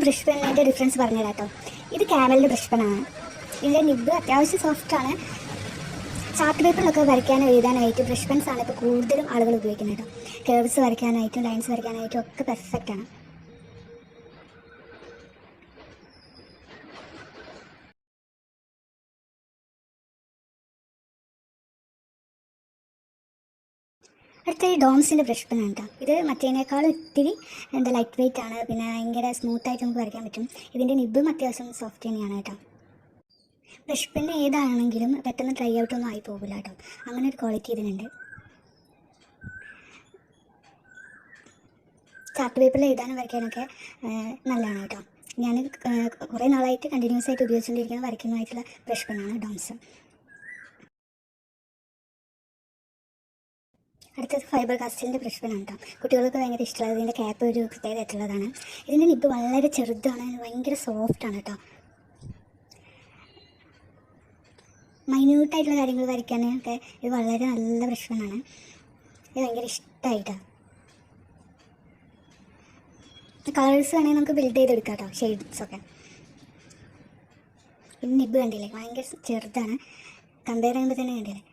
Brush പെന്നിൻ്റെ difference പറഞ്ഞുതരാം കേട്ടോ. ഇത് ക്യാമലിൻ്റെ ബ്രഷ് പെന്നാണ്. ഇതിൻ്റെ നിബ്ബ് അത്യാവശ്യം സോഫ്റ്റാണ്. ചാർട്ട് പേപ്പറിലൊക്കെ വരയ്ക്കാനും എഴുതാനായിട്ട് ബ്രഷ് പെൻസാണ് ഇപ്പോൾ കൂടുതലും ആളുകൾ ഉപയോഗിക്കുന്നത് കേട്ടോ. കേർവ്സ് വരയ്ക്കാനായിട്ടും ലൈൻസ് വരയ്ക്കാനായിട്ടും ഒക്കെ പെർഫെക്റ്റാണ്. അടുത്ത ഈ ഡോംസിൻ്റെ ബ്രഷ് പെന്നാണ് കേട്ടോ. ഇത് മറ്റേനേക്കാളും ഇത്തിരി ലൈറ്റ് വെയിറ്റ് ആണ്. പിന്നെ ഭയങ്കര സ്മൂത്തായിട്ട് നമുക്ക് വരയ്ക്കാൻ പറ്റും. ഇതിൻ്റെ നിബ്ബും അത്യാവശ്യം സോഫ്റ്റ് തന്നെയാണ് കേട്ടോ. ബ്രഷ് പെന്ന് ഏതാണെങ്കിലും പെട്ടെന്ന് ഡ്രൈ ഔട്ടൊന്നും ആയി പോകില്ല കേട്ടോ. അങ്ങനെ ഒരു ക്വാളിറ്റി ഇതിനുണ്ട്. ചാർട്ട് പേപ്പറിൽ എഴുതാനും വരയ്ക്കാനൊക്കെ നല്ലതാണ് കേട്ടോ. ഞാൻ കുറേ നാളായിട്ട് കണ്ടിന്യൂസ് ആയിട്ട് ഉപയോഗിച്ചുകൊണ്ടിരിക്കുന്ന വരയ്ക്കുന്നതായിട്ടുള്ള ബ്രഷ് പെന്നാണ് ഡോംസ്. അടുത്തത് ഫൈബർ കാസ്റ്റിലിൻ്റെ ബ്രഷ് പെന്നാണ് കേട്ടോ. കുട്ടികൾക്ക് ഭയങ്കര ഇഷ്ടമുള്ളത്. ഇതിൻ്റെ ക്യാപ്പ് ഒരു പ്രത്യേകമായിട്ടുള്ളതാണ്. ഇതിൻ്റെ നിബ്ബ് വളരെ ചെറുതാണ്, ഭയങ്കര സോഫ്റ്റാണ് കേട്ടോ. മൈന്യൂട്ടായിട്ടുള്ള കാര്യങ്ങൾ വരയ്ക്കാനൊക്കെ ഇത് വളരെ നല്ല ബ്രഷ് പെന്നാണ്. ഇത് ഭയങ്കര ഇഷ്ടമായിട്ടാണ്. കളേഴ്സ് വേണമെങ്കിൽ നമുക്ക് ബിൽഡ് ചെയ്തെടുക്കാം കേട്ടോ, ഷെയ്ഡ്സൊക്കെ. പിന്നെ നിബ്ബ് കണ്ടില്ലേ, ഭയങ്കര ചെറുതാണ്. കമ്പയർ ചെയ്യുമ്പോൾ തന്നെ കണ്ടില്ലേ.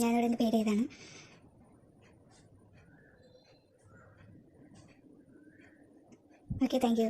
ഞാനിവിടെ എൻ്റെ പേര് ചെയ്താണ്. Okay, thank you.